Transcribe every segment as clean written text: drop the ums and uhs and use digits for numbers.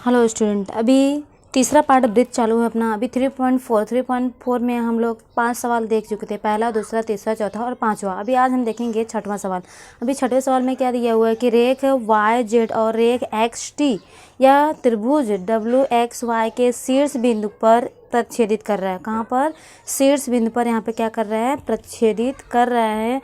Hello student, अभी तीसरा part वृत्त चालू है अपना। अभी 3.4 में हम लोग 5 सवाल देख चुके थे, पहला, दूसरा, तीसरा, चौथा और पांचवा। अभी आज हम देखेंगे छठवां सवाल। अभी छठवें सवाल में क्या दिया हुआ है कि रेख वाई जेड और रेख एक्स टी या त्रिभुज डब्ल्यू एक्स वाई के शीर्ष बिंदु पर प्रच्छेदित कर रहा है। कहाँ पर? शीर्ष बिंदु पर यहाँ पे क्या कर रहा है? प्रच्छेदित कर रहा है।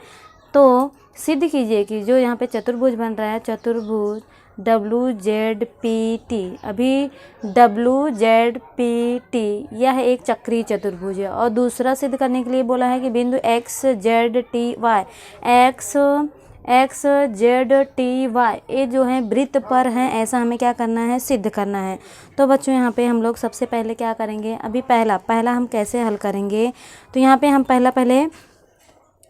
तो सिद्ध कीजिए कि जो यहाँ पे चतुर्भुज बन रहा है, चतुर्भुज डब्ल्यू जेड पी टी। अभी डब्ल्यू जेड पी टी यह एक चक्रीय चतुर्भुज है। और दूसरा सिद्ध करने के लिए बोला है कि बिंदु X Z T Y, X Z T Y ये जो है वृत्त पर है, ऐसा हमें क्या करना है? सिद्ध करना है। तो बच्चों यहाँ पे हम लोग सबसे पहले क्या करेंगे? अभी पहला हम कैसे हल करेंगे? तो यहाँ पे हम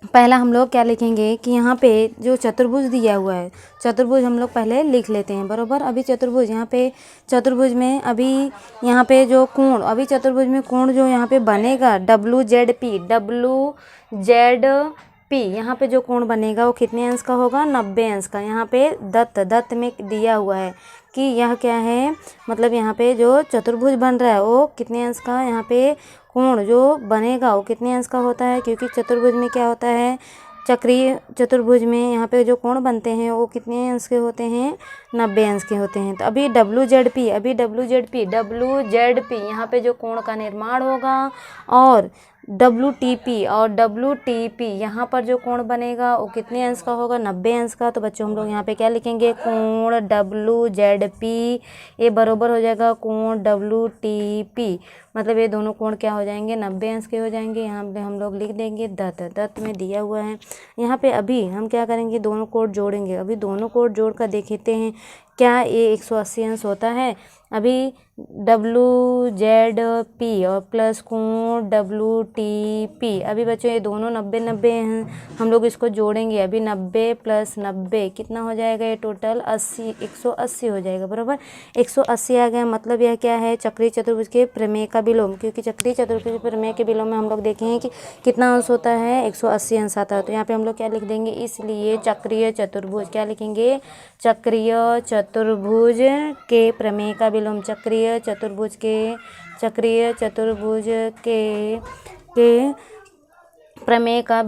पहला हम लोग क्या लिखेंगे कि यहाँ पे जो चतुर्भुज दिया हुआ है, चतुर्भुज हम लोग पहले लिख लेते हैं, बरोबर। अभी चतुर्भुज यहाँ पे चतुर्भुज में अभी यहाँ पे जो कोण, अभी चतुर्भुज में कोण जो यहाँ पे बनेगा डब्ल्यू जेड पी, यहाँ पे जो कोण बनेगा वो कितने अंश का होगा? 90 अंश का। यहाँ पे दत्त में दिया हुआ है कि यह क्या है, मतलब यहाँ पे जो चतुर्भुज बन रहा है वो कितने अंश का, यहाँ पे कोण जो बनेगा वो कितने अंश का होता है? क्योंकि चतुर्भुज में क्या होता है, चक्रीय चतुर्भुज में यहाँ पे जो कोण बनते हैं वो कितने अंश के होते हैं? 90 अंश के होते हैं। तो अभी डब्ल्यू जेड पी यहाँ पे जो कोण का निर्माण होगा, और डब्ल्यू टी पी यहाँ पर जो कोण बनेगा वो कितने अंश का होगा? 90 अंश का। तो बच्चों हम लोग यहाँ पे क्या लिखेंगे? कोण डब्ल्यू जेड पी ये बराबर हो जाएगा कोण डब्ल्यू टी पी, मतलब ये दोनों कोण क्या हो जाएंगे? 90 अंश के हो जाएंगे। यहाँ पे हम लोग लिख देंगे दत्त में दिया हुआ है। यहाँ पे अभी हम क्या करेंगे? दोनों कोण जोड़ेंगे। अभी दोनों कोण जोड़ कर देखते हैं क्या ये 180 अंश होता है। अभी डब्ल्यू जेड पी और प्लस कोण डब्ल्यू टी पी, अभी बच्चों ये दोनों 90 हैं, हम लोग इसको जोड़ेंगे। अभी 90 प्लस 90 कितना हो जाएगा? ये टोटल 180 हो जाएगा, बराबर। 180 आ गया, मतलब यह क्या है? चक्रीय चतुर्भुज के प्रमेय का विलोम। क्योंकि चक्रीय चतुर्भुज के प्रमेय के विलोम में हम लोग देखेंगे कि कितना अंश होता है? 180 अंश आता है। तो यहाँ पे हम लोग क्या लिख देंगे? इसलिए चक्रीय चतुर्भुज, क्या लिखेंगे? चक्रीय चतुर्भुज के प्रमेय का विलोम, चक्रीय चतुर्भुज के प्रमेय का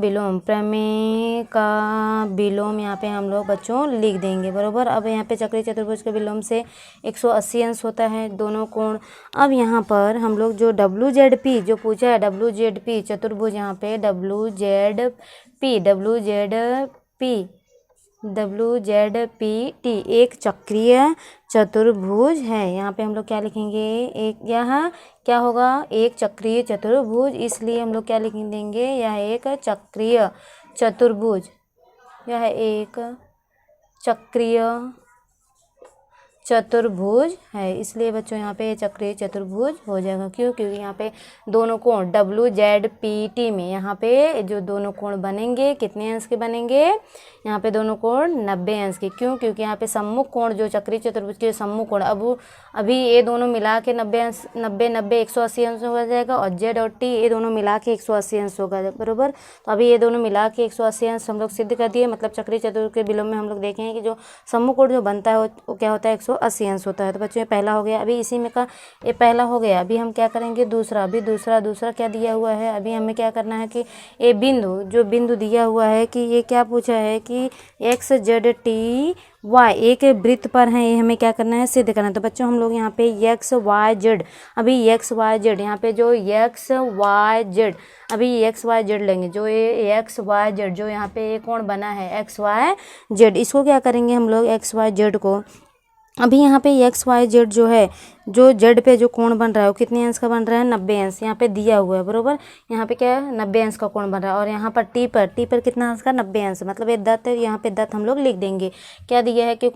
विलोम यहाँ पे हम लोग बच्चों लिख देंगे, बरोबर। अब यहाँ पे चक्रीय चतुर्भुज के विलोम से 180 अंश होता है दोनों कोण। अब यहाँ पर हम लोग जो डब्ल्यू जेड पी जो पूछा है, डब्ल्यू जेड पी चतुर्भुज, यहाँ पे डब्ल्यू जेड पी टी एक चक्रीय चतुर्भुज है। यहाँ पे हम लोग क्या लिखेंगे? एक, यह क्या होगा? एक चक्रीय चतुर्भुज, इसलिए हम लोग क्या लिख देंगे? यह एक चक्रीय चतुर्भुज, यह एक चक्रीय चतुर्भुज है। इसलिए बच्चों यहाँ पे चक्रीय चतुर्भुज हो जाएगा। क्यों? क्योंकि यहाँ पे दोनों कोण डब्ल्यू जेड पी टी में यहाँ पे जो दोनों कोण बनेंगे कितने अंश के बनेंगे? यहाँ पे दोनों कोण 90 अंश के। क्यों? क्योंकि यहाँ पे सम्मुख कोण जो चक्रीय चतुर्भुज के सम्मुख कोण, अब अभी ये दोनों मिला के 90 180 अंश हो जाएगा, और जेड और टी ये दोनों मिला के 180 अंश होगा, बरोबर। तो अभी ये दोनों मिला के 180 अंश हम लोग सिद्ध कर दिए। मतलब चक्रीय चतुर्भुज के विलोम में हम लोग देखेंगे कि जो सम्मुख कोण जो बनता है वो क्या होता है? 180 अंश होता है। तो बच्चों ये पहला हो गया। अभी इसी में का ये पहला हो गया। अभी हम क्या करेंगे? दूसरा। अभी दूसरा क्या दिया हुआ है? अभी हमें क्या करना है कि ये बिंदु दिया हुआ है कि ये क्या पूछा है कि एक्स जेड टी वाई एक वृत्त पर है, ये हमें क्या करना है? सिद्ध करना है। तो बच्चों हम लोग यहाँ पे एक्स वाई जेड, अभी एक्स वाई जेड यहाँ पे जो एक्स वाई जेड, अभी एक्स वाई जेड लेंगे। जो ये एक्स वाई जेड जो यहाँ पे कोण बना है एक्स वाई जेड, इसको क्या करेंगे हम लोग? एक्स वाई जेड को, अभी यहाँ पे एक्स वाई जेड जो है, जो जेड पे जो कोण बन रहा है वो कितने अंश का बन रहा है? 90 अंश यहाँ पे दिया हुआ है, बरोबर। यहाँ पे क्या है? 90 अंश का कोण बन रहा है। और यहाँ पर टी पर कितना अंश का? 90 अंश, मतलब ये दत्त है। यहाँ पे दत्त हम लोग लिख देंगे। क्या दिया है कि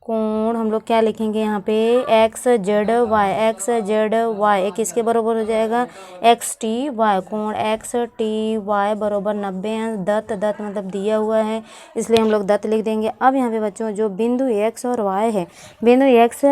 कोण हम लोग क्या लिखेंगे यहाँ पे एक्स जेड वाई एक किसके बराबर हो जाएगा एक्स टी वाई। कोण एक्स टी वाई बराबर 90 अंश। दत्त मतलब दिया हुआ है इसलिए हम लोग दत्त लिख देंगे। अब यहाँ पे बच्चों जो बिंदु एक्स और वाई है, बिंदु एक्स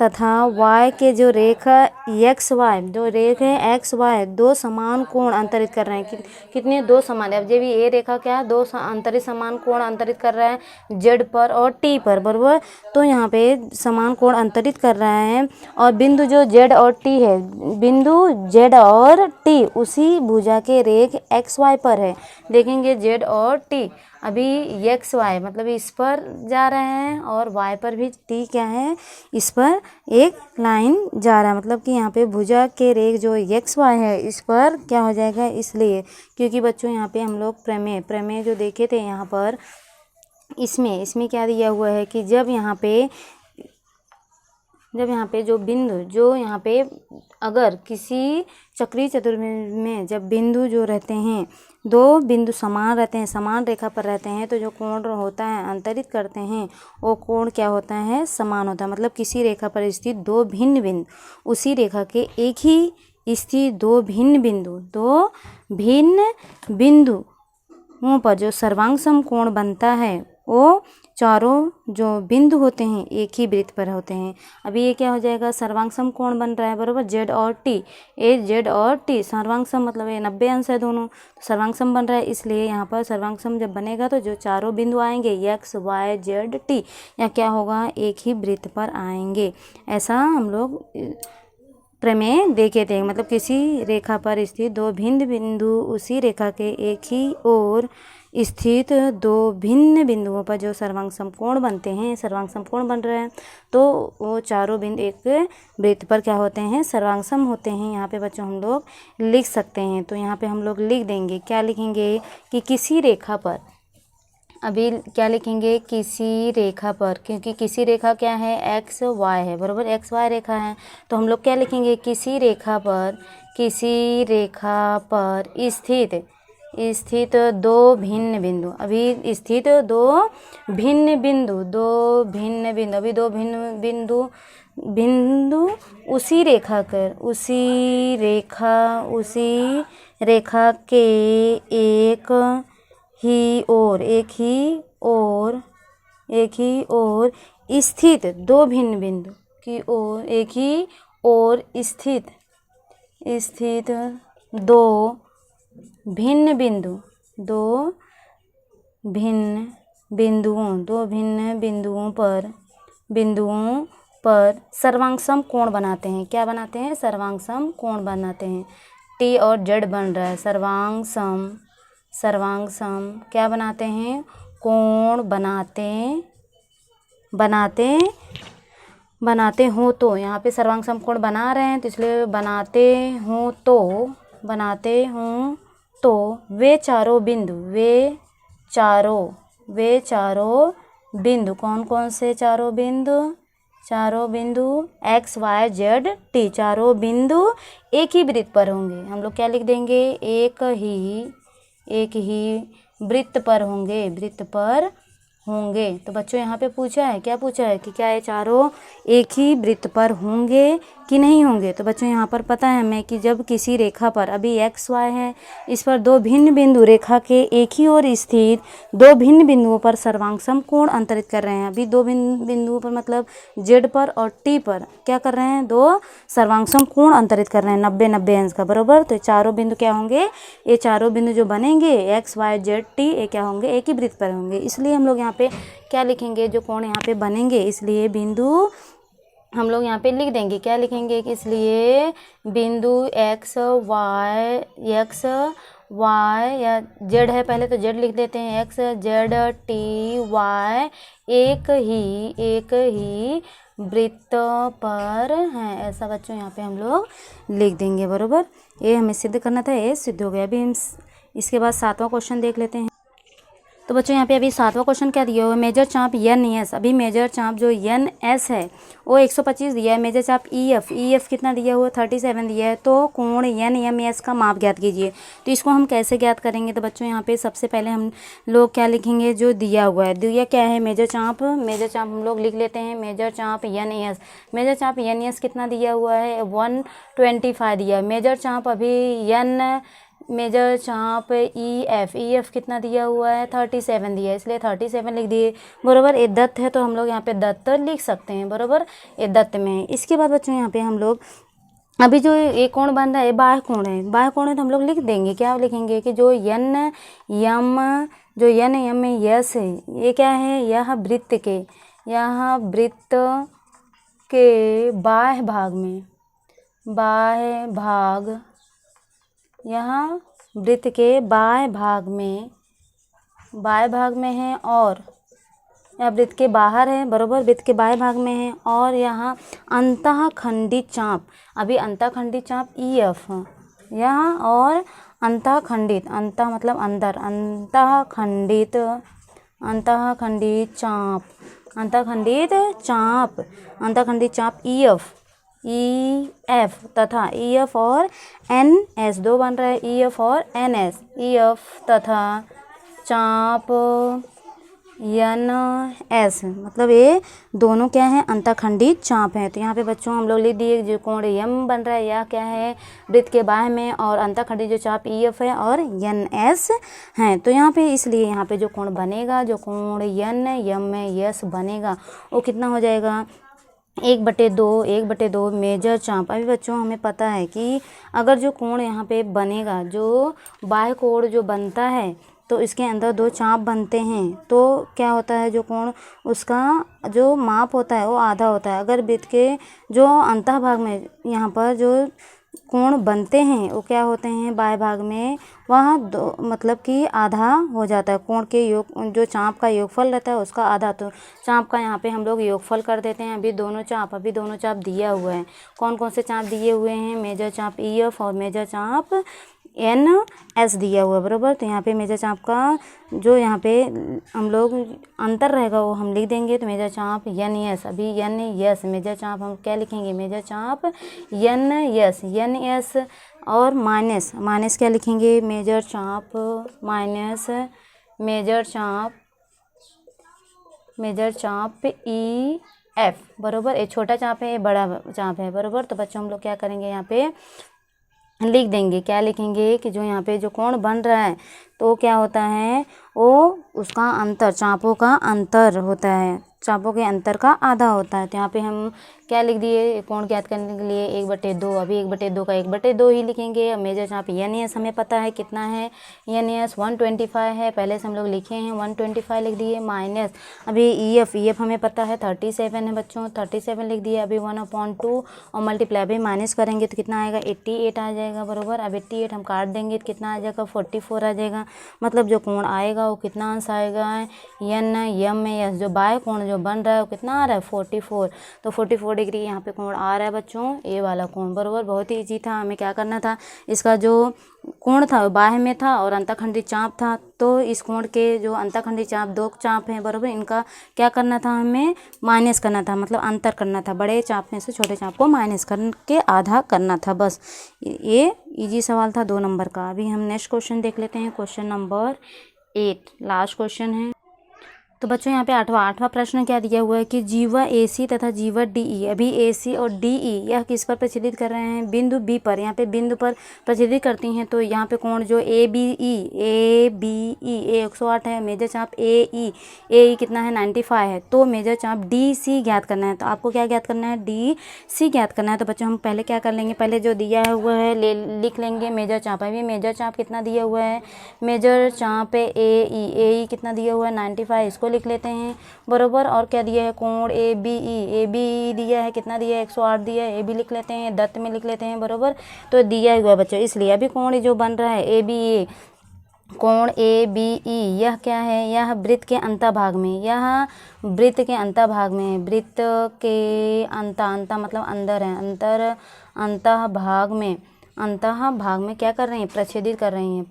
तथा वाई के जो रेखा एक्स वाई, जो रेखा है एक्स वाई दो समान कोण अंतरित कर रहे हैं। कितने? दो समान। अब जब ये रेखा क्या दो अंतरित समान कोण अंतरित कर रहा है जेड पर और टी पर, बराबर। तो यहाँ पे समान कोण अंतरित कर रहा है और बिंदु जो जेड और टी है, बिंदु जेड और टी उसी भुजा के रेख एक्स वाई पर है। देखेंगे जेड और टी अभी एक्स वाई मतलब इस पर जा रहे हैं और वाई पर भी टी क्या है इस पर एक लाइन जा रहा है, मतलब कि यहाँ पे भुजा के रेख जो एक्स वाई है इस पर क्या हो जाएगा, इसलिए क्योंकि बच्चों यहाँ पे हम लोग प्रमेय जो देखे थे यहाँ पर इसमें क्या दिया हुआ है कि जब यहाँ पे जो बिंदु जो यहाँ पे अगर किसी चक्रीय चतुर्भुज में जब बिंदु जो रहते हैं दो बिंदु समान रहते हैं, समान रेखा पर रहते हैं, तो जो कोण होता है अंतरित करते हैं वो कोण क्या होता है समान होता है। मतलब किसी रेखा पर स्थित दो भिन्न बिंदु उसी रेखा के एक ही स्थित दो भिन्न बिंदुओं पर जो सर्वांग कोण बनता है वो चारों जो बिंदु होते हैं एक ही वृत्त पर होते हैं। अभी ये क्या हो जाएगा सर्वांग कोण बन रहा है, बराबर। जेड और टी सर्वांग मतलब ये 90 अंश है दोनों, तो सर्वांग बन रहा है इसलिए यहाँ पर सर्वांग जब बनेगा तो जो चारों बिंदु आएंगे एक्स वाई जेड टी या क्या होगा एक ही वृत्त पर आएंगे। ऐसा हम लोग प्रमेय देखे थे। मतलब किसी रेखा पर स्थित दो भिन्न बिंदु उसी रेखा के एक ही ओर स्थित दो भिन्न बिंदुओं पर जो सर्वांग समकोण बनते हैं, सर्वांग समकोण बन रहे हैं तो वो चारों बिंदु एक वृत्त पर क्या होते हैं सर्वांग सम होते हैं। यहाँ पे बच्चों हम लोग लिख सकते हैं, तो यहाँ पे हम लोग लिख देंगे क्या लिखेंगे कि किसी रेखा पर, अभी क्या लिखेंगे किसी रेखा पर, क्योंकि किसी रेखा क्या है एक्स वाई है, बराबर। एक्स वाई रेखा है तो हम लोग क्या लिखेंगे किसी रेखा पर स्थित दो भिन्न बिंदु। अभी स्थित दो भिन्न बिंदु अभी दो भिन्न बिंदु उसी रेखा के एक ही ओर स्थित दो भिन्न बिंदु की ओर एक ही ओर स्थित दो भिन्न बिंदुओं पर सर्वांग सम कोण बनाते हैं। क्या बनाते हैं सर्वांग सम कोण बनाते हैं। टी और जेड बन रहा है सर्वांग सम क्या बनाते हैं कोण बनाते हो तो, यहाँ पे सर्वांग सम कोण बना रहे हैं तो इसलिए बनाते हो तो वे चारों बिंदु कौन कौन से चारों बिंदु एक्स वाई जेड टी चारों बिंदु एक ही वृत्त पर होंगे। हम लोग क्या लिख देंगे एक ही वृत्त पर होंगे। तो बच्चों यहाँ पे क्या पूछा है कि क्या ये चारों एक ही वृत्त पर होंगे कि नहीं होंगे। तो बच्चों यहाँ पर पता है हमें कि जब किसी रेखा पर अभी एक्स वाई है इस पर दो भिन्न बिंदु रेखा के एक ही ओर स्थित दो भिन्न बिंदुओं पर सर्वांग सम कोण अंतरित कर रहे हैं। अभी दो भिन्न बिंदुओं पर मतलब जेड पर और टी पर क्या कर रहे हैं दो सर्वांग सम कोण अंतरित कर रहे हैं 90 अंश का, बराबर। तो चारों बिंदु क्या होंगे, ये चारों बिंदु जो बनेंगे एक्स वाई जेड टी ये क्या होंगे एक ही वृत्त पर होंगे। इसलिए हम लोग यहाँ पे क्या लिखेंगे जो कोण यहाँ पे बनेंगे, इसलिए बिंदु हम लोग यहाँ पे लिख देंगे क्या लिखेंगे कि इसलिए बिंदु एक्स वाई या जेड है पहले तो जेड लिख देते हैं एक्स जेड टी वाई एक ही वृत्त पर हैं। ऐसा बच्चों यहाँ पे हम लोग लिख देंगे, बराबर। ये हमें सिद्ध करना था, ये सिद्ध हो गया। अभी हम इसके बाद 7वां क्वेश्चन देख लेते हैं। तो बच्चों यहाँ पे अभी 7वां क्वेश्चन क्या दिया हुआ है, मेजर चाप एन एस। अभी मेजर चाप जो एन एस है वो 125 दिया है। मेजर चाप ई एफ कितना दिया हुआ है, 37 दिया है। तो कोण एन एम एस का माप ज्ञात कीजिए। तो इसको हम कैसे ज्ञात करेंगे, तो बच्चों यहाँ पे सबसे पहले हम लोग क्या लिखेंगे, जो दिया हुआ है, दिया क्या है, मेजर चाप हम लोग लिख लेते हैं मेजर चाप एन एस। मेजर चाप एन एस कितना दिया हुआ है, 125 दिया है। मेजर चाप अभी एन मेजर चाप ई एफ कितना दिया हुआ है, 37 दिया है, इसलिए 37 लिख दिए। बराबर, ये दत्त है तो हम लोग यहाँ पे दत्त लिख सकते हैं। बराबर, ये दत्त में है। इसके बाद बच्चों यहाँ पे हम लोग अभी जो ये कोण बन रहा है बाह्य कोण है, बाह्य कोण है तो हम लोग लिख देंगे, क्या लिखेंगे कि जो एन एम यस है, ये क्या है, यह वृत्त के बाह्य भाग यहाँ वृत्त के बाह्य भाग में है, और यह वृत्त के बाहर है। बराबर, वृत्त के बाह्य भाग में है। और यहाँ अंतःखंडित चाप, अभी अंतःखंडित चाप ई एफ यहाँ, और अंतःखंडित, अंत मतलब अंदर, अंतःखंडित चाप ई एफ तथा ई एफ और एन एस, दो बन रहा है, ई एफ और एन एस, ई एफ तथा चाप एन एस, मतलब ये दोनों क्या है, अंतःखंडित चाप है। तो यहाँ पे बच्चों हम लोग लिख दिए, जो कोण एम बन रहा है यह क्या है, वृत्त के बाह्य में, और अंतःखंडित जो चाप ई एफ है और एन एस है। तो यहाँ पे इसलिए यहाँ पे जो कोण बनेगा, जो कोण एन एम में यस बनेगा, वो कितना हो जाएगा, 1/2 मेजर चाप। अभी बच्चों हमें पता है कि अगर जो कोण यहाँ पे बनेगा, जो बाह्य कोण जो बनता है, तो इसके अंदर 2 चाप बनते हैं, तो क्या होता है, जो कोण उसका जो माप होता है वो आधा होता है। अगर वृत्त के जो अंतः भाग में यहाँ पर जो कोण बनते हैं वो क्या होते हैं, बाह्य भाग में, वहाँ दो मतलब कि आधा हो जाता है। कोण के योग जो चाप का योगफल रहता है उसका आधा, तो चाप का यहाँ पे हम लोग योगफल कर देते हैं। अभी दोनों चाप दिया हुआ है। कौन कौन से चाप दिए हुए हैं, मेजर चाप ई एफ और मेजर चाप एन एस दिया हुआ है। बराबर, तो यहाँ पे मेजर चाप का जो यहाँ पे हम लोग अंतर रहेगा वो हम लिख देंगे। तो मेजर चाप एन एस, अभी एन एस मेजर चाप हम क्या लिखेंगे, मेजर चाप एन एस और माइनस क्या लिखेंगे, मेजर चाप ई एफ। बराबर, ये छोटा चाप है, ये बड़ा चाप है। बराबर, तो बच्चों हम लोग क्या करेंगे, यहाँ पे लिख देंगे, क्या लिखेंगे कि जो यहाँ पे जो कोण बन रहा है तो क्या होता है, वो उसका अंतर, चापों का अंतर होता है, चापों के अंतर का आधा होता है। तो यहाँ पे हम क्या लिख दिए, कोण ज्ञात करने के लिए 1/2, अभी 1/2 का 1/2 ही लिखेंगे। मेजर चाप एन एस हमें पता है कितना है, एन एस 125 है, पहले से हम लोग लिखे हैं, 125 लिख दिए। माइनस अभी ई एफ हमें पता है 37 है बच्चों, 37 लिख दिए। अभी 1/2 और मल्टीप्लाई भी माइनस करेंगे तो कितना आएगा, 88 आ जाएगा। बराबर, अब 88 हम काट देंगे तो कितना आ जाएगा, 44 आ जाएगा। मतलब जो कोण आएगा वो कितना अंश आएगा, एन एम एस, जो बाह्य कोण जो बन रहा है वो कितना आ रहा है, 44। तो 44 डिग्री यहाँ पे कोण आ रहा है बच्चों, ये वाला कोण। बराबर, बहुत ही ईजी था। हमें क्या करना था, इसका जो कोण था वो बाह्य में था और अंतःखंडित चाप था, तो इस कोण के जो अंतःखंडित चाप 2 चाप हैं, बराबर, इनका क्या करना था, हमें माइनस करना था, मतलब अंतर करना था। बड़े चाप में से छोटे चाप को माइनस करके आधा करना था। बस ये इजी सवाल था 2 नंबर का। अभी हम नेक्स्ट क्वेश्चन देख लेते हैं, क्वेश्चन नंबर 8, लास्ट क्वेश्चन है। तो बच्चों यहाँ पे आठवां प्रश्न क्या दिया हुआ है कि जीवा AC तथा जीवा DE, अभी AC और DE यह किस पर प्रचलित कर रहे हैं, बिंदु B पर, यहाँ पे बिंदु पर प्रचलित करती हैं। तो यहाँ पे कोण जो ABE 108 है, मेजर चाप AE कितना है, 95 है। तो मेजर चाप DC ज्ञात करना है। तो आपको क्या ज्ञात करना है, DC ज्ञात करना है। तो बच्चों हम पहले क्या कर लेंगे, पहले जो दिया हुआ है लिख लेंगे मेजर चाप। अभी मेजर चाप कितना दिया हुआ है, मेजर चाप AE कितना दिया हुआ है, 95, इसको लिख लेते हैं। बराबर, और क्या दिया है, कोण ABE दिया है, कितना दिया है, 108 दिया है, AB लिख लेते हैं, दत्त में लिख लेते हैं। बराबर, तो दिया हुआ है बच्चों, इसलिए अभी कोण जो बन रहा है ABE, कोण ABE यह क्या है, यह वृत्त के अंतःभाग में, वृत्त के अंतःभाग में, वृत्त के अंत मतलब अंदर है, अंतःभाग में क्या कर रहे हैं, प्रच्छेदित कर रही हैं,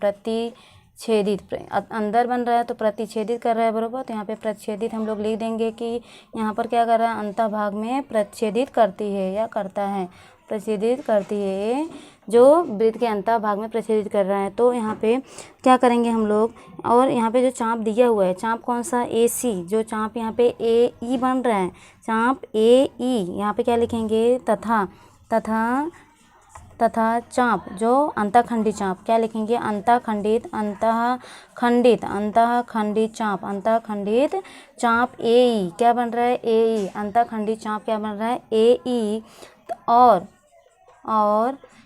छेदित, अंदर बन रहा है तो प्रतिच्छेदित कर रहा है बराबर। तो यहाँ पे प्रतिच्छेदित हम लोग लिख देंगे कि यहाँ पर क्या कर रहा है, अंतःभाग में प्रतिच्छेदित करती है या करता है, प्रतिच्छेदित करती है, जो वृत्त के अंतःभाग में प्रतिच्छेदित कर रहा है। तो यहाँ पे क्या करेंगे हम लोग, और यहाँ पे जो चाप दिया हुआ है, चाप कौन सा, ए सी, जो चाप यहाँ पे ए ई बन रहा है, चाप ए ई, यहाँ पे क्या लिखेंगे, तथा चाप जो अंतःखंडी चाप, क्या लिखेंगे, अंतःखंडित चाप, अंतःखंडित चाप ए ई क्या बन रहा है, ए ई, अंतःखंडित चाप क्या बन रहा है, ए ई। और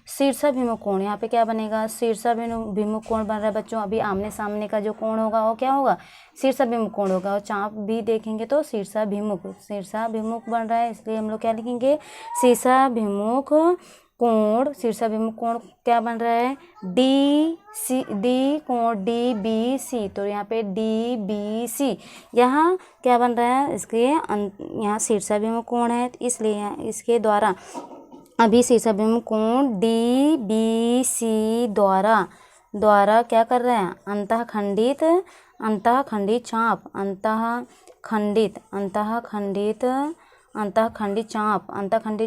शीर्षाभिमुख कोण, यहाँ पे क्या बनेगा, शीर्षाभिमुख कोण बन रहा है बच्चों। अभी आमने सामने का जो कोण होगा वो क्या होगा, शीर्षाभिमुख कोण होगा। और चाप भी देखेंगे तो शीर्षाभिमुख बन रहा है, इसलिए हम लोग क्या लिखेंगे, शीर्षाभिमुख कोण। शीर्षाभिमुख कोण क्या बन रहा है, डी कोण डी बी सी। तो यहाँ पे डी बी सी, यहाँ क्या बन रहा है, इसके यहाँ शीर्षाभिमुख कोण है, इसलिए इसके द्वारा अभी शीर्षाभिमुख कोण डी बी सी द्वारा क्या कर रहे हैं, अंतःखंडित चाप, अंतःखंडित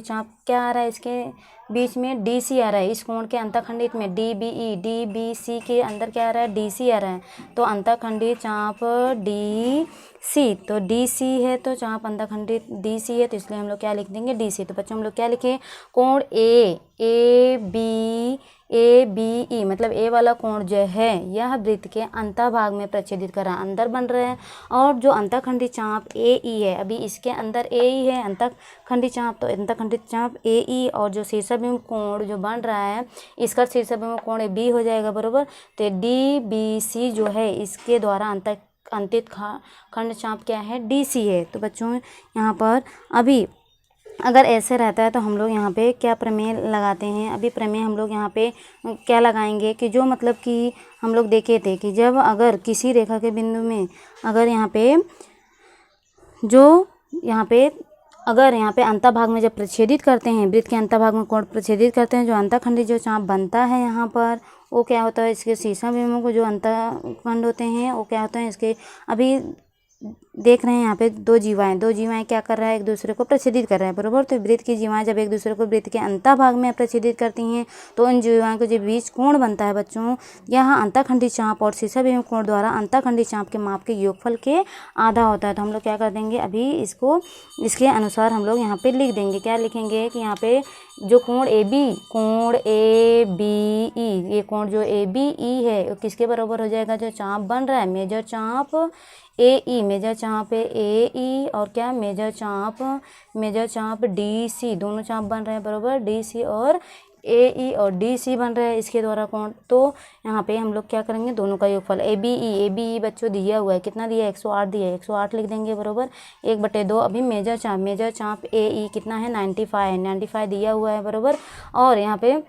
चाप क्या आ रहा है, इसके बीच में डी सी आ रहा है, इस कोण के अंतःखंडित में डी बी सी के अंदर क्या आ रहा है, डी सी आ रहा है। तो अंतःखंडित चाप डी सी, तो डी सी है तो चाप अंतःखंडित डी सी है, तो इसलिए हम लोग क्या लिख देंगे, डी सी। तो बच्चों हम लोग क्या लिखे, कोण ए बी ई, मतलब ए वाला कोण जो है यह वृत्त के अंतःभाग में प्रतिच्छेदित कर रहा है, अंदर बन रहा है। और जो अंतःखंडित चाप ए ई है, अभी इसके अंदर ए ई है अंतःखंडित चाप, तो अंतःखंडित चाप ए ई, और जो शीर्षाभिमुख कोण जो बन रहा है इसका शीर्षाभिमुख कोण बी हो जाएगा बराबर। तो डी बी सी जो है इसके द्वारा अंतित खंड चाप क्या है, डी सी है। तो बच्चों यहाँ पर अभी अगर ऐसे रहता है तो हम लोग यहाँ पे क्या प्रमेय लगाते हैं, अभी प्रमेय हम लोग यहाँ पे क्या लगाएंगे कि जो मतलब कि हम लोग देखे थे कि जब अगर किसी रेखा के बिंदु में अगर यहाँ पे अंतःभाग में जब प्रतिच्छेदित करते हैं, वृत्त के अंतःभाग में कोण प्रतिच्छेदित करते हैं, जो अंतःखंडी जो चाप बनता है यहाँ पर वो क्या होता है, इसके शीर्षाभिमुख जो अंतःखंड होते हैं वो क्या होते हैं, इसके अभी देख रहे हैं यहाँ पे दो जीवाएं क्या कर रहा है, एक दूसरे को प्रतिच्छेदित कर रहा है बराबर। तो वृत्त की जीवाएं जब एक दूसरे को वृत्त के अंतःभाग में प्रतिच्छेदित करती हैं तो उन जीवाओं के जो बीच कोण बनता है बच्चों, यहाँ अंतःखंडी चाप और शीर्षाभिमुख कोण द्वारा अंतःखंडी चाप के माप के योगफल के आधा होता है। तो हम लोग क्या कर देंगे, अभी इसको इसके अनुसार हम लोग यहाँ पे लिख देंगे, क्या लिखेंगे कि यहाँ पे जो कोण ए बी ई, ये कोण जो ए बी ई है किसके बराबर हो जाएगा, जो चाप बन रहा है मेजर चाप ए ई, मेजर चाप ए ई, और क्या मेजर चाप डी सी, दोनों चाप बन रहे हैं बराबर, डी सी और ए ई और डी सी बन रहा है इसके द्वारा कोण। तो यहाँ पे हम लोग क्या करेंगे, दोनों का योगफल ए बी ई बच्चों दिया हुआ है, कितना दिया है, 108 दिया है, 108 लिख देंगे बराबर 1/2। अभी मेजर चाप ए ई कितना है, 95 दिया हुआ है बराबर। और यहाँ पे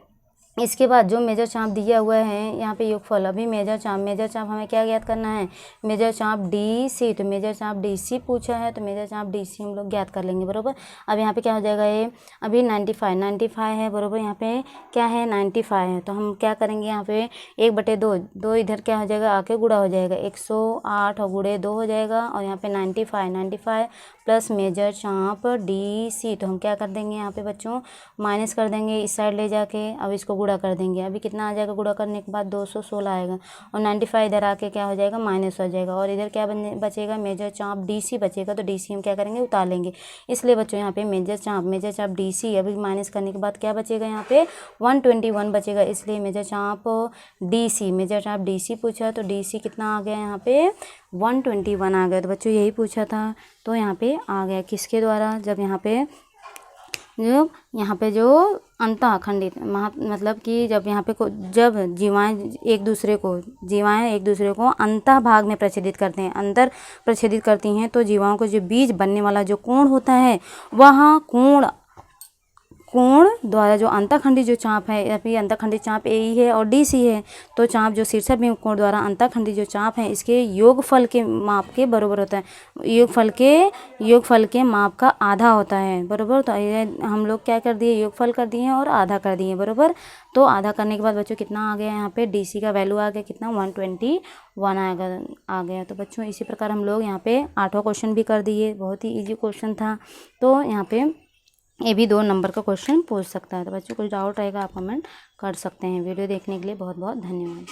इसके बाद जो मेजर चाप दिया हुआ है यहाँ पे योगफल, अभी मेजर चाप हमें क्या ज्ञात करना है, मेजर चाप डी सी, तो मेजर चाप डी सी पूछा है तो मेजर चाप डी सी हम लोग ज्ञात कर लेंगे बराबर। अब यहाँ पे क्या हो जाएगा, ये अभी 95 है बराबर, यहाँ पे क्या है 95 है, तो हम क्या करेंगे यहाँ पे 1/2 इधर क्या हो जाएगा, आके गुणा हो जाएगा, 108 और गुणे 2 हो जाएगा, और यहाँ पे 95 प्लस मेजर चाप डी सी, तो हम क्या कर देंगे यहाँ पे बच्चों माइनस कर देंगे इस साइड ले जाके, अब इसको गुणा कर देंगे। अभी कितना आ जाएगा, गुणा करने के बाद 216 आएगा, और 95 इधर आके क्या हो जाएगा, माइनस हो जाएगा, और इधर क्या बचेगा, मेजर चाप डी सी बचेगा। तो डी सी हम क्या करेंगे, उतार लेंगे। इसलिए बच्चों यहाँ पे मेजर चाप डी सी, अभी माइनस करने के बाद क्या बचेगा, यहाँ पे 121 बचेगा, इसलिए मेजर चाप डी सी पूछा तो डी सी कितना आ गया, यहाँ पे 121 आ गया। तो बच्चों यही पूछा था, तो यहाँ पे आ गया किसके द्वारा, जब यहाँ पे जो अंतःखंडित मतलब कि जब यहाँ पे जब जीवाएं एक दूसरे को अंतःभाग में प्रतिच्छेदित करते हैं, अंदर प्रतिच्छेदित करती हैं, तो जीवाओं को जो बीज बनने वाला जो कोण होता है वह कोण द्वारा जो अंतःखंडी जो चाप है, अभी अंतःखंडी चाप ए है और डी सी है, तो चाप जो शीर्षक बिंब कोण द्वारा अंतःखंडी जो चाप है इसके योगफल के माप के बराबर होता है। योगफल के माप का आधा होता है, बराबर। तो ये हम लोग क्या कर दिए, योगफल कर दिए और आधा कर दिए, बराबर। तो आधा करने के बाद बच्चों कितना आ गया, यहाँ पे डी सी का वैल्यू आ गया कितना, 121 आ गया। तो बच्चों इसी प्रकार हम लोग यहाँ पे 8वां क्वेश्चन भी कर दिए, बहुत ही ईजी क्वेश्चन था। तो यहाँ पे ये भी 2 नंबर का क्वेश्चन पूछ सकता है। तो बच्चों कुछ डाउट रहेगा आप कमेंट कर सकते हैं। वीडियो देखने के लिए बहुत बहुत धन्यवाद।